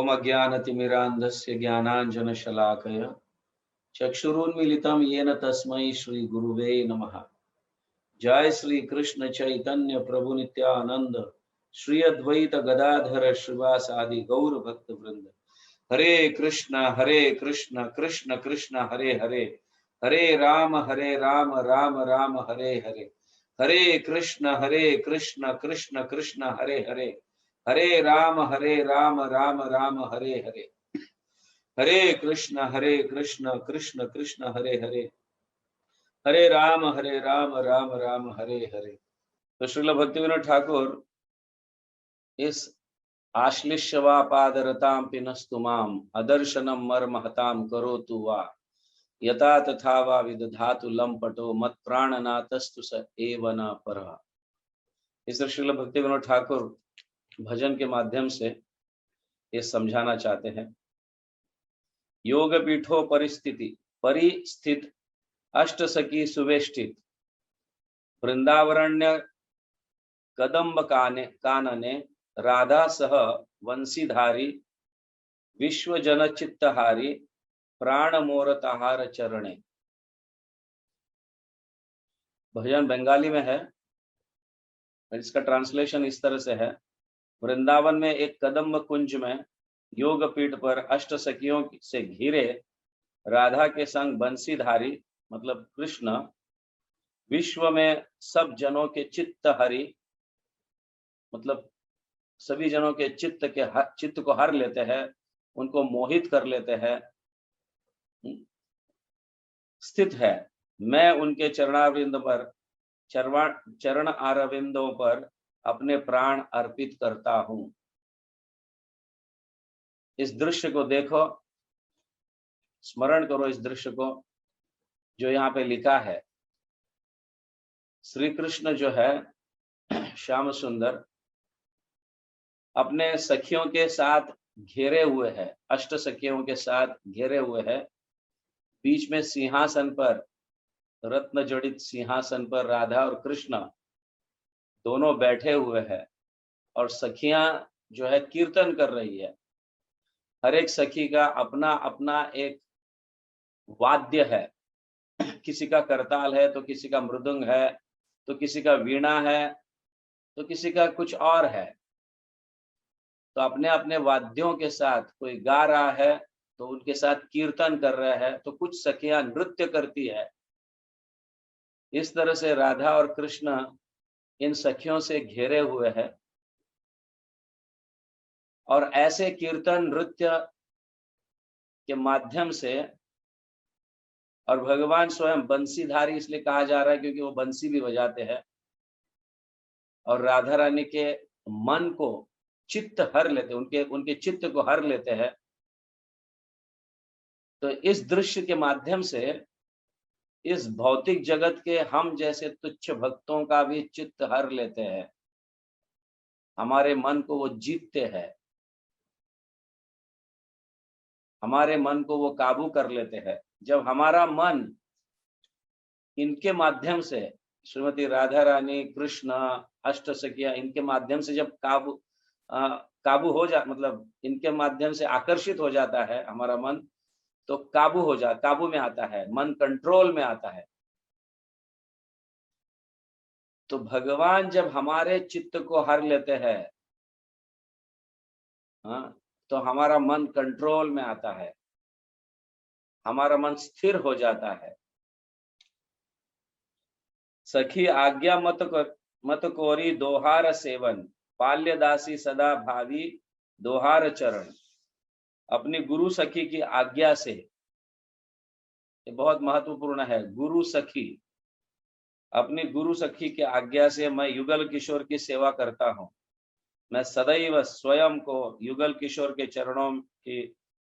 ओम अज्ञानतिमिरान्धस्य ज्ञानाञ्जनशलाकया चक्षुरुन्मीलितं येन तस्मै श्री गुरुवे नमः। जय श्री कृष्ण चैतन्य प्रभु नित्यानंद श्री अद्वैत गदाधर श्रीवासादि गौर भक्त वृंद। हरे कृष्ण कृष्ण कृष्ण हरे हरे, हरे राम राम राम हरे हरे। हरे कृष्ण कृष्ण कृष्ण हरे हरे, हरे राम राम राम हरे हरे। हरे कृष्ण कृष्ण कृष्ण हरे हरे, हरे राम राम राम हरे हरे। तो श्रील भक्तिविनोद ठाकुर इस आश्लिष्यवापादरतां पिनस्तु माम अदर्शनम मर्महताम करोतु वा यथा तथा वा विदधातु लंपटो मत प्राणनाथस्तु स एव न परः। इस श्रील भक्तिविनोद ठाकुर भजन के माध्यम से ये समझाना चाहते हैं। योग पीठो परिस्थित अष्ट सखी सुवेष्टित वृंदावरण्य कदम्ब कानने राधा सह वंशीधारी विश्व जन चित्तहारी प्राण मोरताहार चरणे। भजन बंगाली में है, इसका ट्रांसलेशन इस तरह से है। वृंदावन में एक कदम्ब कुंज में योग पीठ पर अष्ट सखियों से घिरे राधा के संग बंशीधारी मतलब कृष्ण विश्व में सब जनों के चित्त हरि मतलब सभी जनों के चित्त को हर लेते हैं, उनको मोहित कर लेते हैं, स्थित है। मैं उनके चरण अरविंदों पर अपने प्राण अर्पित करता हूं। इस दृश्य को देखो, स्मरण करो इस दृश्य को जो यहाँ पे लिखा है। श्री कृष्ण जो है श्याम सुंदर अपने सखियों के साथ घेरे हुए है, अष्ट सखियों के साथ घेरे हुए है। बीच में सिंहासन पर, रत्न जड़ित सिंहासन पर राधा और कृष्ण दोनों बैठे हुए हैं और सखियां जो है कीर्तन कर रही है। हर एक सखी का अपना अपना एक वाद्य है, किसी का करताल है तो किसी का मृदंग है तो किसी का वीणा है तो किसी का कुछ और है। तो अपने अपने वाद्यों के साथ कोई गा रहा है तो उनके साथ कीर्तन कर रहा है, तो कुछ सखियां नृत्य करती है। इस तरह से राधा और कृष्ण इन सखियों से घेरे हुए हैं और ऐसे कीर्तन नृत्य के माध्यम से, और भगवान स्वयं बंसीधारी इसलिए कहा जा रहा है क्योंकि वो बंसी भी बजाते हैं और राधा रानी के मन को चित्त हर लेते, उनके चित्त को हर लेते हैं। तो इस दृश्य के माध्यम से इस भौतिक जगत के हम जैसे तुच्छ भक्तों का भी चित्त हर लेते हैं, हमारे मन को वो जीतते हैं, हमारे मन को वो काबू कर लेते हैं। जब हमारा मन इनके माध्यम से, श्रीमती राधा रानी, कृष्ण, अष्ट सखिया, इनके माध्यम से जब काबू हो जा मतलब इनके माध्यम से आकर्षित हो जाता है हमारा मन, तो काबू में आता है, मन कंट्रोल में आता है। तो भगवान जब हमारे चित्त को हर लेते हैं, हाँ, तो हमारा मन कंट्रोल में आता है, हमारा मन स्थिर हो जाता है। सखी आज्ञा मत कोरी दोहार सेवन, पाल्यदासी सदा भावी दोहार चरण। अपनी गुरु सखी की आज्ञा से, ये बहुत महत्वपूर्ण है, गुरु सखी, अपनी गुरु सखी की आज्ञा से मैं युगल किशोर की सेवा करता हूँ। मैं सदैव स्वयं को युगल किशोर के चरणों की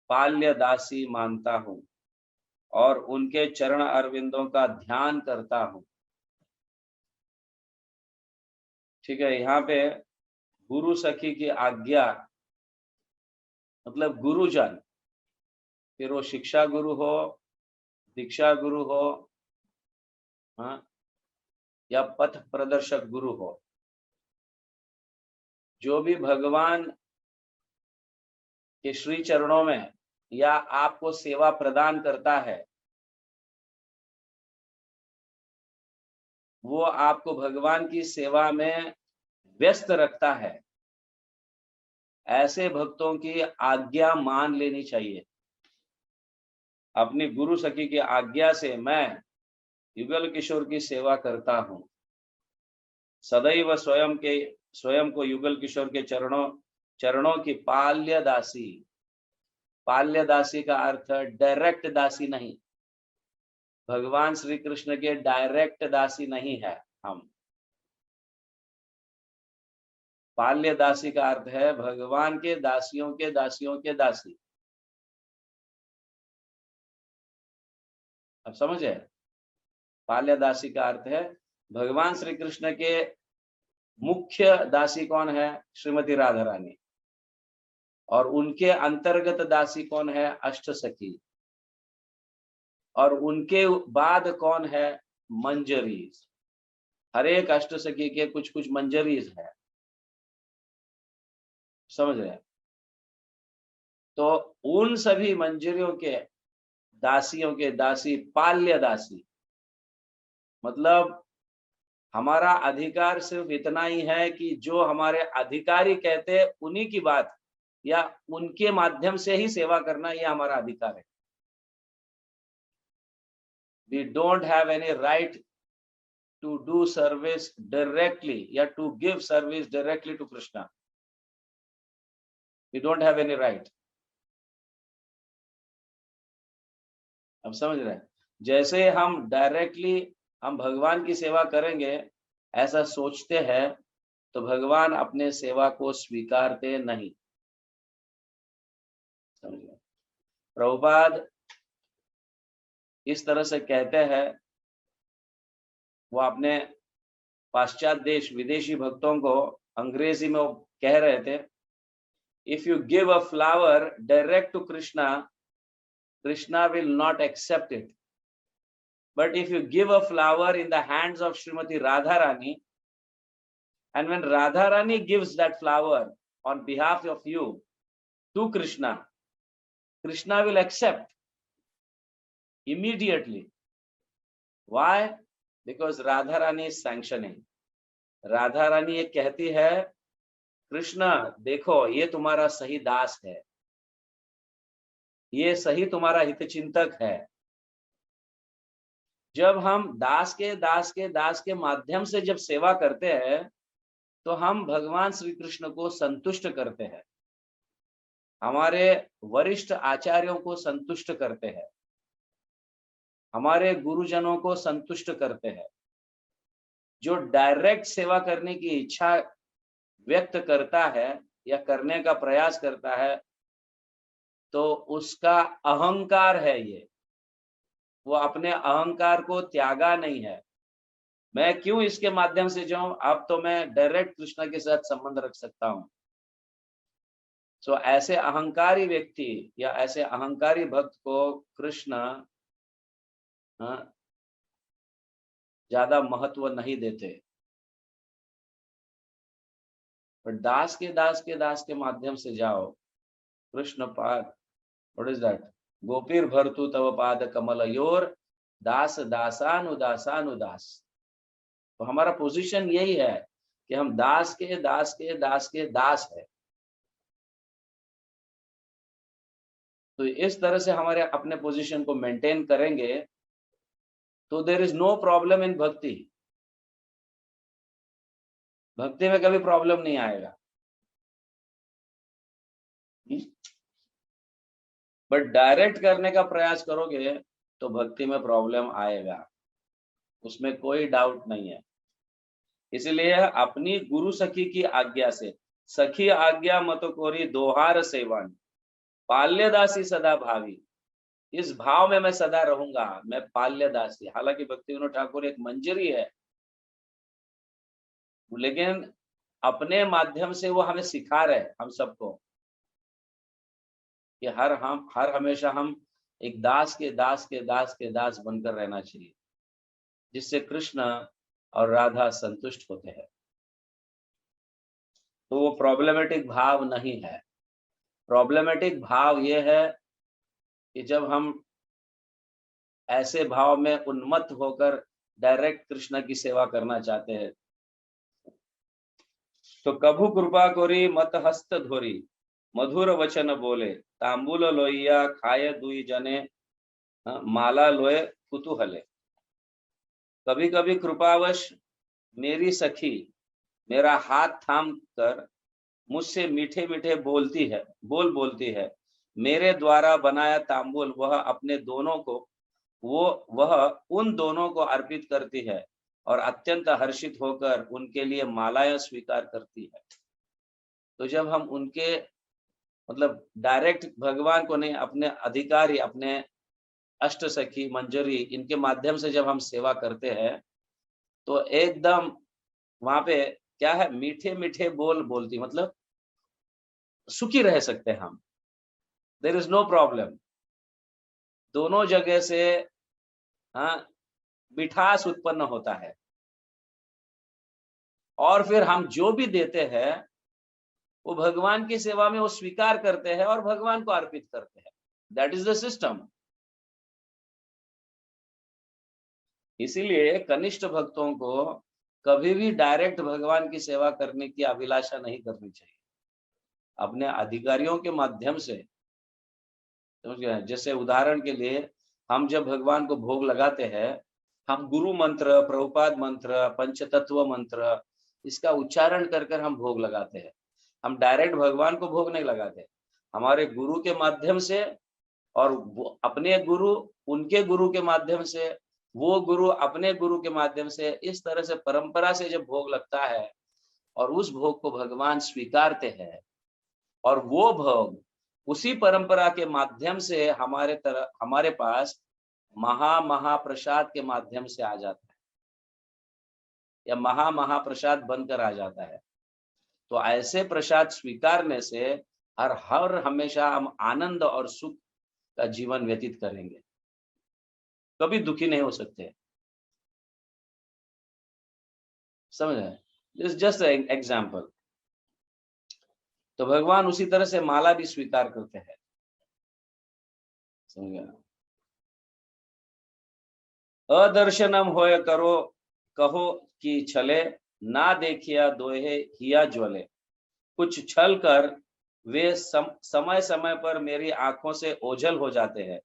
पाल्य दासी मानता हूँ और उनके चरण अरविंदों का ध्यान करता हूँ। ठीक है, यहाँ पे गुरु सखी की आज्ञा मतलब गुरुजन, फिर वो शिक्षा गुरु हो, दीक्षा गुरु हो, हाँ, या पथ प्रदर्शक गुरु हो, जो भी भगवान कि श्री चरणों में या आपको सेवा प्रदान करता है, वो आपको भगवान की सेवा में व्यस्त रखता है, ऐसे भक्तों की आज्ञा मान लेनी चाहिए। अपनी गुरु सखी की आज्ञा से मैं युगल किशोर की सेवा करता हूं, सदैव स्वयं को युगल किशोर के चरणों की पाल्य दासी। पाल्य दासी का अर्थ डायरेक्ट दासी नहीं, भगवान श्री कृष्ण के डायरेक्ट दासी नहीं है हम। पाल्य दासी का अर्थ है भगवान के दासियों के दासियों के दासी। अब समझे? पाल्य दासी का अर्थ है भगवान श्री कृष्ण के मुख्य दासी कौन है? श्रीमती राधा रानी। और उनके अंतर्गत दासी कौन है? अष्ट सखी। और उनके बाद कौन है? मंजरीज। हर एक अष्ट सखी के कुछ कुछ मंजरीज है, समझ रहे? तो उन सभी मंजरियों के दासियों के दासी पाल्य दासी, मतलब हमारा अधिकार सिर्फ इतना ही है कि जो हमारे अधिकारी कहते हैं उन्हीं की बात या उनके माध्यम से ही सेवा करना, यह हमारा अधिकार है। We don't have any right to do service directly या to give service directly to Krishna. We don't have any right. अब समझ रहे हैं? जैसे हम डायरेक्टली हम भगवान की सेवा करेंगे ऐसा सोचते हैं, तो भगवान अपने सेवा को स्वीकारते नहीं। समझ रहे? प्रभुपाद इस तरह से कहते हैं, वो अपने पाश्चात्य देश विदेशी भक्तों को अंग्रेजी में वो कह रहे थे, if you give a flower direct to Krishna, Krishna will not accept it, but if you give a flower in the hands of Shrimati Radha Rani, and when Radha Rani gives that flower on behalf of you to Krishna, Krishna will accept immediately. Why? Because Radha Rani is sanctioning. Radha Rani ये कहती है, कृष्ण देखो ये तुम्हारा सही दास है, ये सही तुम्हारा हितचिंतक है। जब हम दास के माध्यम से जब सेवा करते हैं, तो हम भगवान श्री कृष्ण को संतुष्ट करते हैं, हमारे वरिष्ठ आचार्यों को संतुष्ट करते हैं, हमारे गुरुजनों को संतुष्ट करते हैं। जो डायरेक्ट सेवा करने की इच्छा व्यक्त करता है या करने का प्रयास करता है, तो उसका अहंकार है ये, वो अपने अहंकार को त्यागा नहीं है। मैं क्यों इसके माध्यम से जाऊं, अब तो मैं डायरेक्ट कृष्ण के साथ संबंध रख सकता हूं। सो ऐसे अहंकारी व्यक्ति या ऐसे अहंकारी भक्त को कृष्ण ज्यादा महत्व नहीं देते। पर दास के माध्यम से जाओ, कृष्ण पाद, व्हाट इज दैट? गोपीर भरतु तव पाद कमलयोर दास दासानुदास। तो हमारा पोजीशन यही है कि हम दास के दास है। तो इस तरह से हमारे अपने पोजीशन को मेंटेन करेंगे तो there is no problem in bhakti. भक्ति में कभी प्रॉब्लम नहीं आएगा। बट डायरेक्ट करने का प्रयास करोगे तो भक्ति में प्रॉब्लम आएगा, उसमें कोई डाउट नहीं है। इसलिए अपनी गुरु सखी की आज्ञा से, सखी आज्ञा मत कोरी दोहार सेवन, पाल्यदासी सदा भावी, इस भाव में मैं सदा रहूंगा, मैं पाल्यदासी। हालांकि भक्ति विनोद ठाकुर एक मंजरी है, लेकिन अपने माध्यम से वो हमें सिखा रहे हम सबको कि हर हमेशा हम एक दास के दास बनकर रहना चाहिए, जिससे कृष्ण और राधा संतुष्ट होते हैं। तो वो प्रॉब्लमेटिक भाव नहीं है। प्रॉब्लमेटिक भाव ये है कि जब हम ऐसे भाव में उन्मत्त होकर डायरेक्ट कृष्ण की सेवा करना चाहते हैं। तो कभु कृपा कोरी मत हस्त धोरी, मधुर वचन बोले, तांबूल लोइया खाए दुई जने, माला लोए कुतूहले। कभी कभी कृपावश मेरी सखी मेरा हाथ थाम कर मुझसे मीठे मीठे बोलती है। मेरे द्वारा बनाया तांबूल वह उन दोनों को अर्पित करती है और अत्यंत हर्षित होकर उनके लिए मालाएं स्वीकार करती है। तो जब हम उनके मतलब डायरेक्ट भगवान को नहीं, अपने अधिकारी, अपने अष्ट सखी मंजरी, इनके माध्यम से जब हम सेवा करते हैं तो एकदम वहां पे क्या है, मीठे मीठे बोलती, मतलब सुखी रह सकते हैं हम। There is no problem. दोनों जगह से हाँ मिठास उत्पन्न होता है। और फिर हम जो भी देते हैं वो भगवान की सेवा में वो स्वीकार करते हैं और भगवान को अर्पित करते हैं। That is the system. इसीलिए कनिष्ठ भक्तों को कभी भी डायरेक्ट भगवान की सेवा करने की अभिलाषा नहीं करनी चाहिए। अपने अधिकारियों के माध्यम से, समझ गए? जैसे उदाहरण के लिए हम जब भगवान को भोग लगाते हैं, हम गुरु मंत्र, प्रभुपाद मंत्र, पंचतत्व मंत्र, इसका उच्चारण कर कर हम भोग लगाते हैं। हम डायरेक्ट भगवान को भोग नहीं लगाते। हमारे गुरु के माध्यम से, और अपने गुरु उनके गुरु के माध्यम से, वो गुरु अपने गुरु के माध्यम से, इस तरह से परंपरा से जब भोग लगता है और उस भोग को भगवान स्वीकारते हैं, और वो भोग उसी परंपरा के माध्यम से हमारे पास महाप्रसाद के माध्यम से आ जाता है, या महाप्रसाद बनकर आ जाता है। तो ऐसे प्रसाद स्वीकारने से हर हमेशा हम आनंद और सुख का जीवन व्यतीत करेंगे, कभी दुखी नहीं हो सकते। समझ रहे? This just example. तो भगवान उसी तरह से माला भी स्वीकार करते हैं। समझ गया? अदर्शनम होय करो कहो कि छले, ना देखिया दोहे हिया ज्वले। कुछ छल कर वे समय समय पर मेरी आंखों से ओझल हो जाते हैं।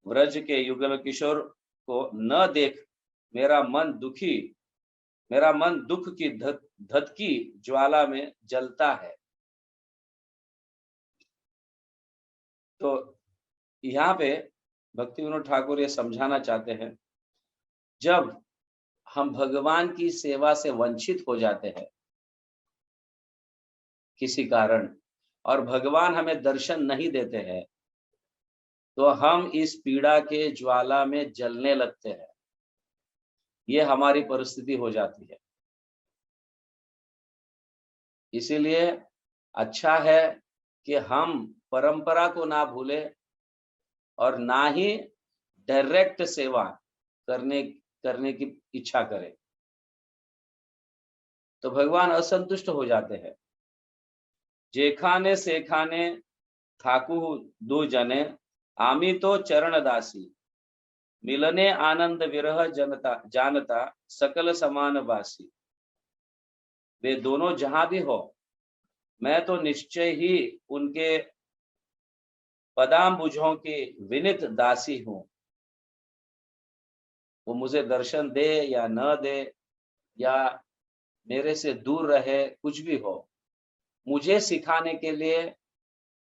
व्रज के युगल किशोर को न देख मेरा मन दुख की धधकी ज्वाला में जलता है। तो यहाँ पे भक्ति विनोद ठाकुर ये समझाना चाहते हैं, जब हम भगवान की सेवा से वंचित हो जाते हैं किसी कारण, और भगवान हमें दर्शन नहीं देते हैं, तो हम इस पीड़ा के ज्वाला में जलने लगते हैं। ये हमारी परिस्थिति हो जाती है। इसीलिए अच्छा है कि हम परंपरा को ना भूले और ना ही डायरेक्ट सेवा करने की इच्छा करें, तो भगवान असंतुष्ट हो जाते हैं। जेखाने सेखाने थाकू दो जने, आमी तो चरण दासी, मिलने आनंद विरह जानता सकल समान बासी। वे दोनों जहां भी हो, मैं तो निश्चय ही उनके पदाम्बुजों की विनित दासी हूं। वो मुझे दर्शन दे या न दे, या मेरे से दूर रहे, कुछ भी हो, मुझे सिखाने के लिए,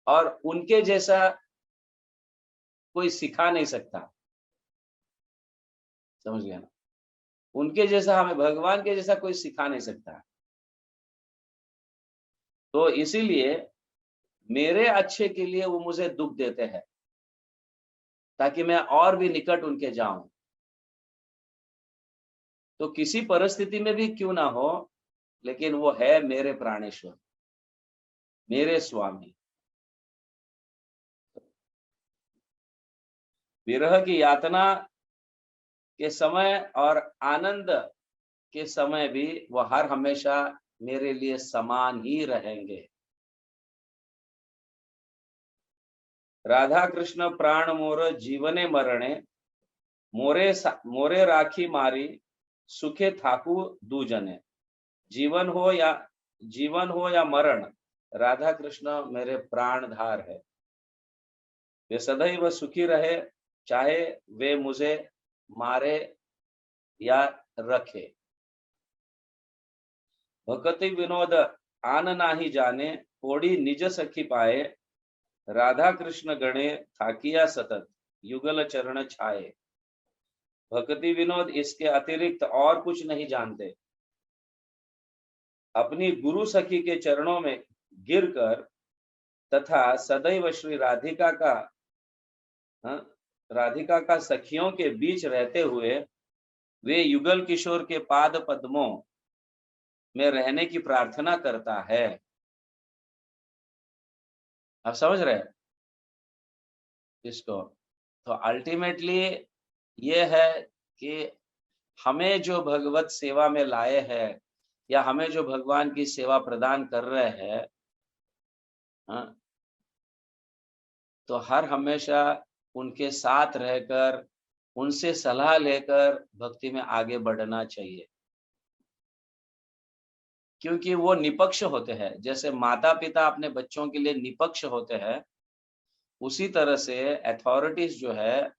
और उनके जैसा कोई सिखा नहीं सकता। समझ गया ना? उनके जैसा, हमें भगवान के जैसा कोई सिखा नहीं सकता। तो इसीलिए मेरे अच्छे के लिए वो मुझे दुख देते हैं, ताकि मैं और भी निकट उनके जाऊं। तो किसी परिस्थिति में भी क्यों ना हो, लेकिन वो है मेरे प्राणेश्वर, मेरे स्वामी। विरह की यातना के समय और आनंद के समय भी वो हर हमेशा मेरे लिए समान ही रहेंगे। राधा कृष्ण प्राण मोर जीवने मरणे, मोरे राखी मारी सुखे थाकू दूजने। जीवन हो या मरण, राधा कृष्ण मेरे प्राणधार है। वे सदैव सुखी रहे, चाहे वे मुझे मारे या रखे। भक्ति विनोद आन नाही जाने, पोड़ी निज सखी पाए। राधा कृष्ण गणे थाकिया सतत, युगल चरण छाए। भक्ति विनोद इसके अतिरिक्त और कुछ नहीं जानते। अपनी गुरु सखी के चरणों में गिरकर तथा सदैव श्री राधिका का सखियों के बीच रहते हुए वे युगल किशोर के पाद पद्मों में रहने की प्रार्थना करता है। आप समझ रहे हैं इसको? तो अल्टीमेटली ये है कि हमें जो भगवत सेवा में लाए हैं या हमें जो भगवान की सेवा प्रदान कर रहे हैं, तो हर हमेशा उनके साथ रहकर उनसे सलाह लेकर भक्ति में आगे बढ़ना चाहिए, क्योंकि वो निपक्ष होते हैं। जैसे माता पिता अपने बच्चों के लिए निपक्ष होते हैं, उसी तरह से अथॉरिटीज जो है,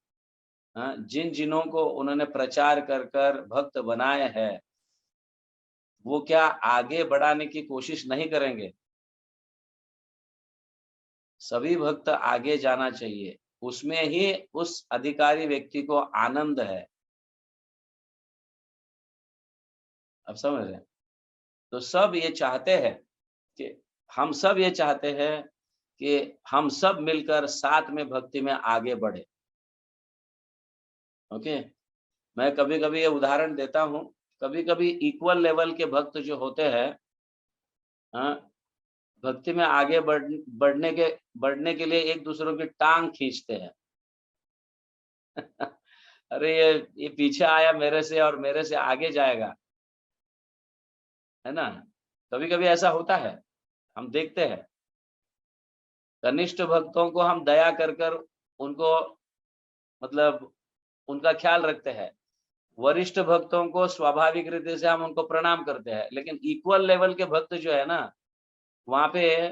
जिनों को उन्होंने प्रचार कर कर भक्त बनाए हैं, वो क्या आगे बढ़ाने की कोशिश नहीं करेंगे? सभी भक्त आगे जाना चाहिए, उसमें ही उस अधिकारी व्यक्ति को आनंद है। अब समझ रहे हैं? तो सब ये चाहते हैं कि हम सब ये चाहते हैं कि हम सब मिलकर साथ में भक्ति में आगे बढ़े। ओके, मैं कभी-कभी ये उदाहरण देता हूँ, कभी-कभी इक्वल लेवल के भक्त जो होते हैं, भक्ति में आगे बढ़ने के लिए एक दूसरों की टांग खींचते हैं। अरे ये पीछे आया मेरे से और मेरे से आगे जाएगा, है ना? कभी-कभी ऐसा होता है, हम देखते हैं। कनिष्ठ भक्तों को हम दया कर उनको मतलब उनका ख्याल रखते हैं। वरिष्ठ भक्तों को स्वाभाविक रीति से हम उनको प्रणाम करते हैं, लेकिन इक्वल लेवल के भक्त जो है ना, वहाँ पे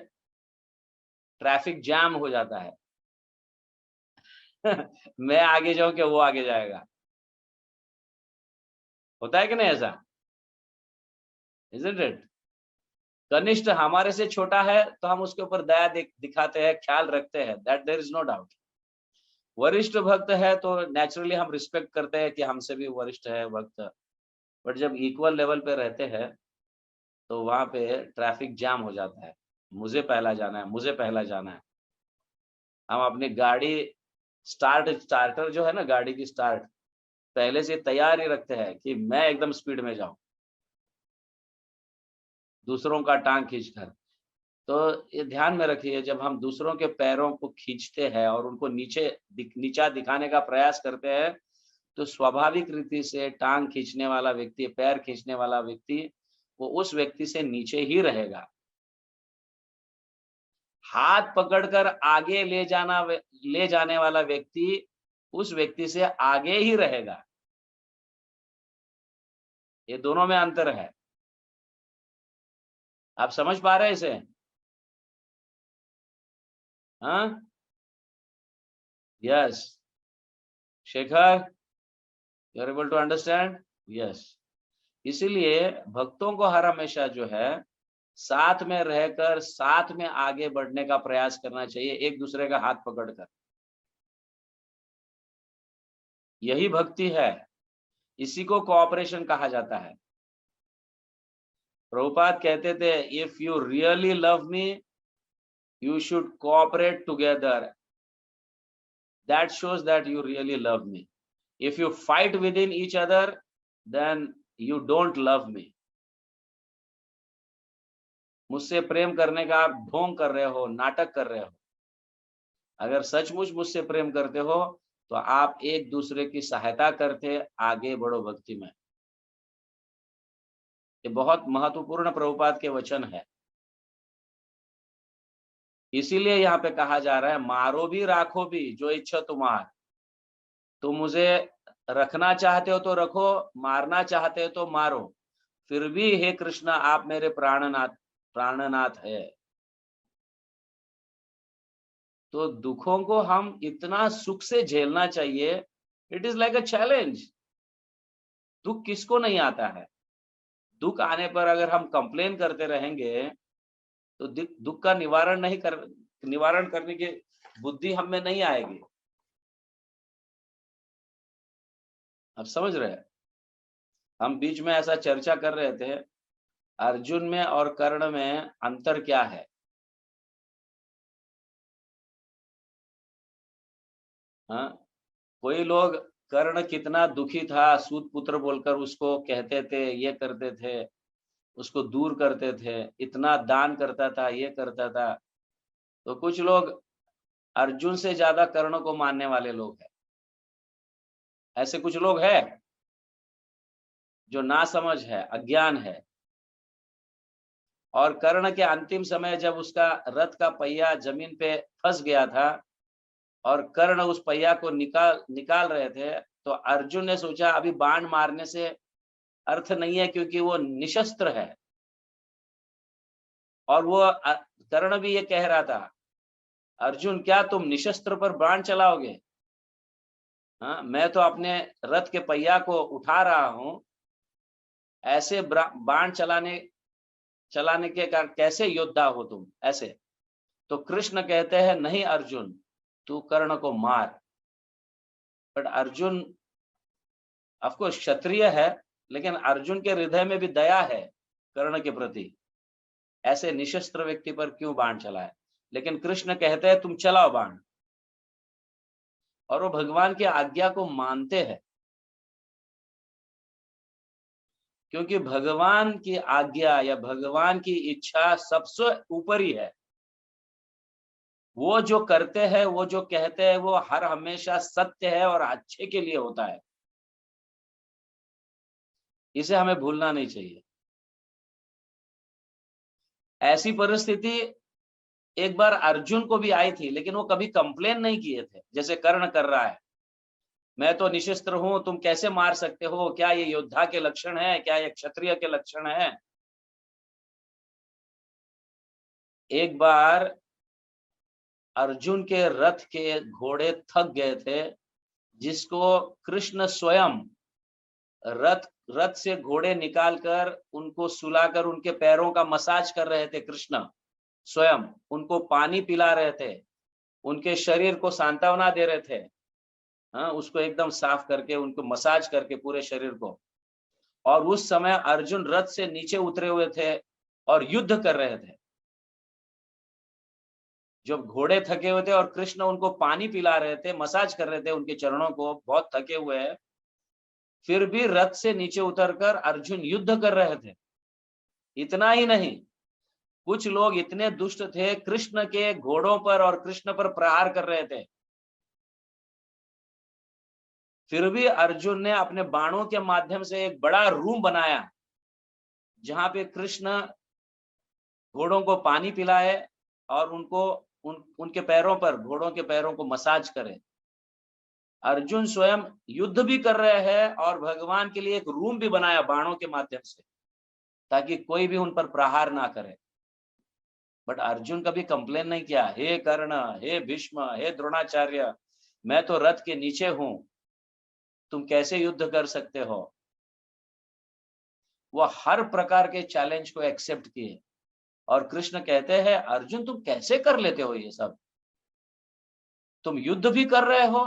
ट्रैफिक जैम हो जाता है। मैं आगे जाऊँ कि वो आगे जाएगा? होता है कि नहीं ऐसा? Isn't it? कनिष्ठ हमारे से छोटा है तो हम उसके ऊपर दया दिखाते हैं, ख्याल रखते हैं, that there is no doubt. वरिष्ठ भक्त है तो नेचुरली हम रिस्पेक्ट करते हैं कि हमसे भी वरिष्ठ है भक्त। बट जब इक्वल लेवल पे रहते हैं तो वहां पे ट्रैफिक जाम हो जाता है। मुझे पहला जाना है, मुझे पहला जाना है। हम अपनी गाड़ी स्टार्टर जो है ना, गाड़ी की स्टार्ट पहले से तैयार ही रखते हैं कि मैं एकदम स्पीड में जाऊं, दूसरों का टांग खींचकर। तो ये ध्यान में रखिए, जब हम दूसरों के पैरों को खींचते हैं और उनको नीचा दिखाने का प्रयास करते हैं, तो स्वाभाविक रीति से टांग खींचने वाला व्यक्ति, पैर खींचने वाला व्यक्ति, वो उस व्यक्ति से नीचे ही रहेगा। हाथ पकड़कर आगे ले जाने वाला व्यक्ति उस व्यक्ति से आगे ही रहेगा। ये दोनों में अंतर है। आप समझ पा रहे हैं इसे? हाँ, yes Shekhar, you are able to understand? Yes. इसीलिए भक्तों को हर हमेशा जो है साथ में रहकर साथ में आगे बढ़ने का प्रयास करना चाहिए, एक दूसरे का हाथ पकड़कर। यही भक्ति है, इसी को कोऑपरेशन कहा जाता है। प्रभुपाद कहते थे, if you really love me you should cooperate together, that shows that you really love me. If you fight with in each other than you don't love me. मुझसे प्रेम करने का आप ढोंग कर रहे हो, नाटक कर रहे हो। अगर सचमुच मुझसे प्रेम करते हो तो आप एक दूसरे की सहायता करते, आगे बढ़ो भक्ति में। ये बहुत महत्वपूर्ण प्रभुपाद के वचन है। इसीलिए यहाँ पे कहा जा रहा है मारो भी राखो भी जो इच्छा तुम्हार। तुम मुझे रखना चाहते हो तो रखो, मारना चाहते हो तो मारो, फिर भी हे कृष्ण आप मेरे प्राणनाथ प्राणनाथ है। तो दुखों को हम इतना सुख से झेलना चाहिए। It is like a challenge. दुख किसको नहीं आता है? दुख आने पर अगर हम कंप्लेन करते रहेंगे तो दुख का निवारण करने की बुद्धि हम में नहीं आएगी। आप समझ रहे हैं? हम बीच में ऐसा चर्चा कर रहे थे, अर्जुन में और कर्ण में अंतर क्या है। हाँ, कोई लोग कर्ण कितना दुखी था, सूत पुत्र बोलकर उसको कहते थे, ये करते थे, उसको दूर करते थे, इतना दान करता था, ये करता था। तो कुछ लोग अर्जुन से ज्यादा कर्ण को मानने वाले लोग हैं। ऐसे कुछ लोग हैं जो नासमझ है, अज्ञान है। और कर्ण के अंतिम समय जब उसका रथ का पहिया जमीन पे फंस गया था और कर्ण उस पहिया को निकाल रहे थे, तो अर्जुन ने सोचा अभी बाण मारने से अर्थ नहीं है क्योंकि वो निशस्त्र है। और वो कर्ण भी ये कह रहा था, अर्जुन क्या तुम निशस्त्र पर बाण चलाओगे? हाँ, मैं तो अपने रथ के पहिया को उठा रहा हूं, ऐसे बाण चलाने चलाने के कारण कैसे योद्धा हो तुम ऐसे? तो कृष्ण कहते हैं नहीं अर्जुन, तू कर्ण को मार। बट अर्जुन ऑफकोर्स क्षत्रिय है, लेकिन अर्जुन के हृदय में भी दया है कर्ण के प्रति। ऐसे निशस्त्र व्यक्ति पर क्यों बाण चलाए? लेकिन कृष्ण कहते हैं तुम चलाओ बाण। और वो भगवान की आज्ञा को मानते हैं, क्योंकि भगवान की आज्ञा या भगवान की इच्छा सबसे ऊपर ही है। वो जो करते हैं, वो जो कहते हैं, वो हर हमेशा सत्य है और अच्छे के लिए होता है। इसे हमें भूलना नहीं चाहिए। ऐसी परिस्थिति एक बार अर्जुन को भी आई थी, लेकिन वो कभी कंप्लेन नहीं किए थे जैसे कर्ण कर रहा है। मैं तो निशस्त्र हूं, तुम कैसे मार सकते हो? क्या ये योद्धा के लक्षण है? क्या ये क्षत्रिय के लक्षण है? एक बार अर्जुन के रथ के घोड़े थक गए थे, जिसको कृष्ण स्वयं रथ रथ से घोड़े निकालकर उनको सुलाकर उनके पैरों का मसाज कर रहे थे। कृष्ण स्वयं उनको पानी पिला रहे थे, उनके शरीर को सांत्वना दे रहे थे। हाँ, उसको एकदम साफ करके, उनको मसाज करके पूरे शरीर को। और उस समय अर्जुन रथ से नीचे उतरे हुए थे और युद्ध कर रहे थे। जब घोड़े थके हुए थे और कृष्ण उनको पानी पिला रहे थे, मसाज कर रहे थे उनके चरणों को, बहुत थके हुए हैं, फिर भी रथ से नीचे उतरकर अर्जुन युद्ध कर रहे थे। इतना ही नहीं, कुछ लोग इतने दुष्ट थे, कृष्ण के घोड़ों पर और कृष्ण पर प्रहार कर रहे थे। फिर भी अर्जुन ने अपने बाणों के माध्यम से एक बड़ा रूम बनाया, जहां पे कृष्ण घोड़ों को पानी पिलाए और उनके पैरों पर, घोड़ों के पैरों को मसाज करे। अर्जुन स्वयं युद्ध भी कर रहे हैं और भगवान के लिए एक रूम भी बनाया बाणों के माध्यम से, ताकि कोई भी उन पर प्रहार ना करे। बट अर्जुन कभी कंप्लेन नहीं किया, हे कर्ण, हे भीष्म, हे द्रोणाचार्य, मैं तो रथ के नीचे हूं, तुम कैसे युद्ध कर सकते हो? वो हर प्रकार के चैलेंज को एक्सेप्ट किए। और कृष्ण कहते हैं अर्जुन तुम कैसे कर लेते हो ये सब? तुम युद्ध भी कर रहे हो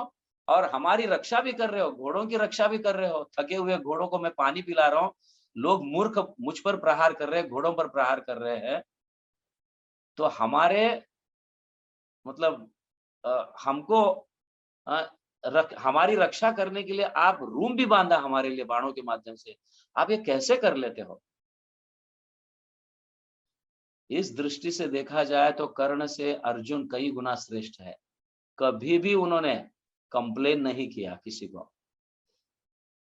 और हमारी रक्षा भी कर रहे हो, घोड़ों की रक्षा भी कर रहे हो। थके हुए घोड़ों को मैं पानी पिला रहा हूँ, लोग मूर्ख मुझ पर प्रहार कर रहे हैं, घोड़ों पर प्रहार कर रहे हैं। तो हमारे मतलब हमको हमारी रक्षा करने के लिए आप रूम भी बांधा हमारे लिए बाणों के माध्यम से, आप ये कैसे कर लेते हो? इस दृष्टि से देखा जाए तो कर्ण से अर्जुन कई गुना श्रेष्ठ है। कभी भी उन्होंने कंप्लेन नहीं किया किसी को।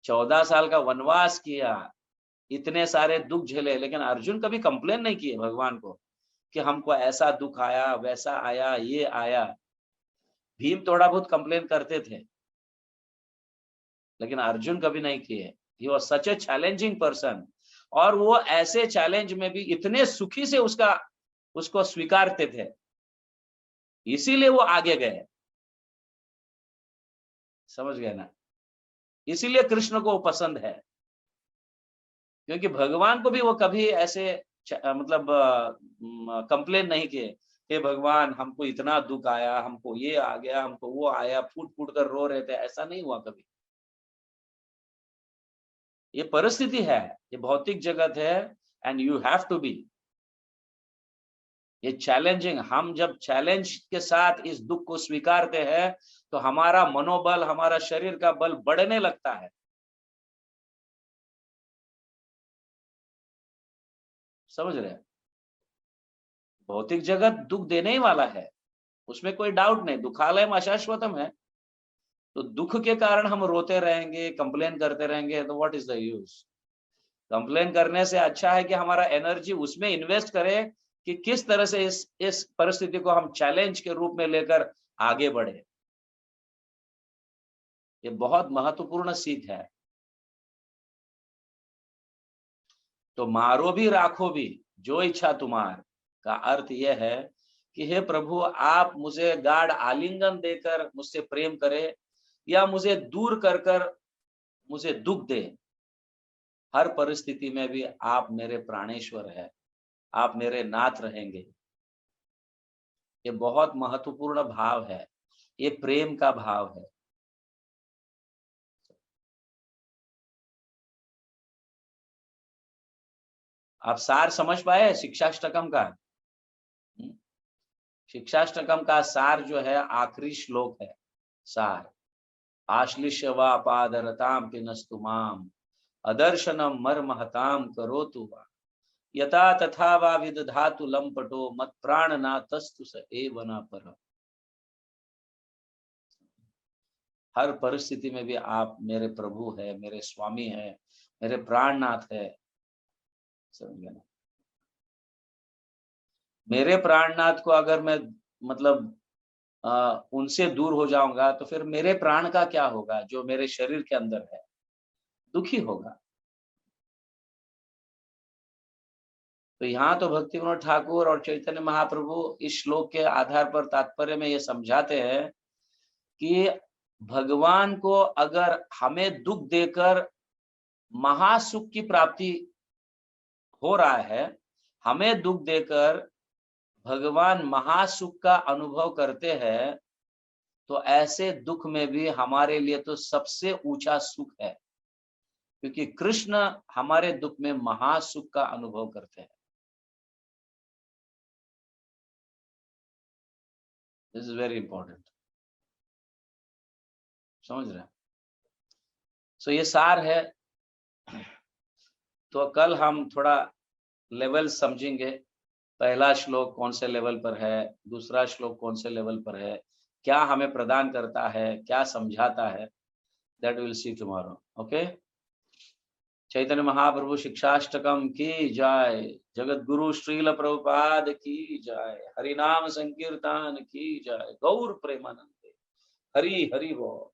14 साल का वनवास किया, इतने सारे दुख झेले, लेकिन अर्जुन कभी कंप्लेन नहीं किए भगवान को कि हमको ऐसा दुख आया, वैसा आया, ये आया। भीम थोड़ा बहुत कंप्लेन करते थे, लेकिन अर्जुन कभी नहीं किए। He was such A challenging person, और वो ऐसे चैलेंज में भी इतने सुखी से उसको स्वीकारते थे, इसीलिए वो आगे गए। समझ गए ना? इसीलिए कृष्ण को वो पसंद है, क्योंकि भगवान को भी वो कभी ऐसे मतलब कंप्लेन नहीं किए, हे भगवान हमको इतना दुख आया, हमको ये आ गया, हमको वो आया, फूट फूट कर रो रहे थे, ऐसा नहीं हुआ कभी। ये परिस्थिति है, ये भौतिक जगत है, and you have to be. ये चैलेंजिंग, हम जब चैलेंज के साथ इस दुख को स्वीकारते हैं तो हमारा मनोबल, हमारा शरीर का बल बढ़ने लगता है। समझ रहे हैं? भौतिक जगत दुख देने ही वाला है, उसमें कोई डाउट नहीं। दुखालयम अशाश्वतम है, तो दुख के कारण हम रोते रहेंगे, कंप्लेन करते रहेंगे, तो what is the use? Complain करने से अच्छा है कि हमारा एनर्जी उसमें इन्वेस्ट करें कि किस तरह से इस परिस्थिति को हम चैलेंज के रूप में लेकर आगे बढ़े। ये बहुत महत्वपूर्ण सीख है। तो मारो भी राखो भी जो इच्छा तुम्हार का अर्थ यह है कि हे प्रभु, आप मुझे गाढ़ आलिंगन देकर मुझसे प्रेम करें, या मुझे दूर कर कर मुझे दुख दे, हर परिस्थिति में भी आप मेरे प्राणेश्वर है, आप मेरे नाथ रहेंगे। ये बहुत महत्वपूर्ण भाव है, ये प्रेम का भाव है। आप सार समझ पाए शिक्षाष्टकम का? शिक्षाष्टकम का सार जो है आखिरी श्लोक है। सार, आश्लिष्य वा पादरताम पिनस्तुमाम अदर्शनम मर्महताम करोतु वा यथा तथा वा विदधातु लंपटो मत प्राण ना तस्तु स एव न पर। हर परिस्थिति में भी आप मेरे प्रभु है, मेरे स्वामी है, मेरे प्राणनाथ है। समझ ना? मेरे प्राणनाथ को अगर मैं मतलब उनसे दूर हो जाऊंगा तो फिर मेरे प्राण का क्या होगा, जो मेरे शरीर के अंदर है? दुखी होगा। तो यहाँ तो भक्ति विनोद ठाकुर और चैतन्य महाप्रभु इस श्लोक के आधार पर तात्पर्य में ये समझाते हैं कि भगवान को अगर हमें दुख देकर महासुख की प्राप्ति हो रहा है, हमें दुख देकर भगवान महासुख का अनुभव करते हैं, तो ऐसे दुख में भी हमारे लिए तो सबसे ऊंचा सुख है, क्योंकि कृष्ण हमारे दुख में महासुख का अनुभव करते हैं। This is very important. समझ रहे हैं? सो ये सार है। तो कल हम थोड़ा लेवल समझेंगे। पहला श्लोक कौन से लेवल पर है, दूसरा श्लोक कौन से लेवल पर है, क्या हमें प्रदान करता है, क्या समझाता है, that will see tomorrow. Okay. Chaitanya Mahaprabhu Shikshashtakam की जय, जगत गुरु श्रील प्रभुपाद की जय, हरि नाम संकीर्तन की जय, गौर प्रेमानंदे, हरि हरि बोल।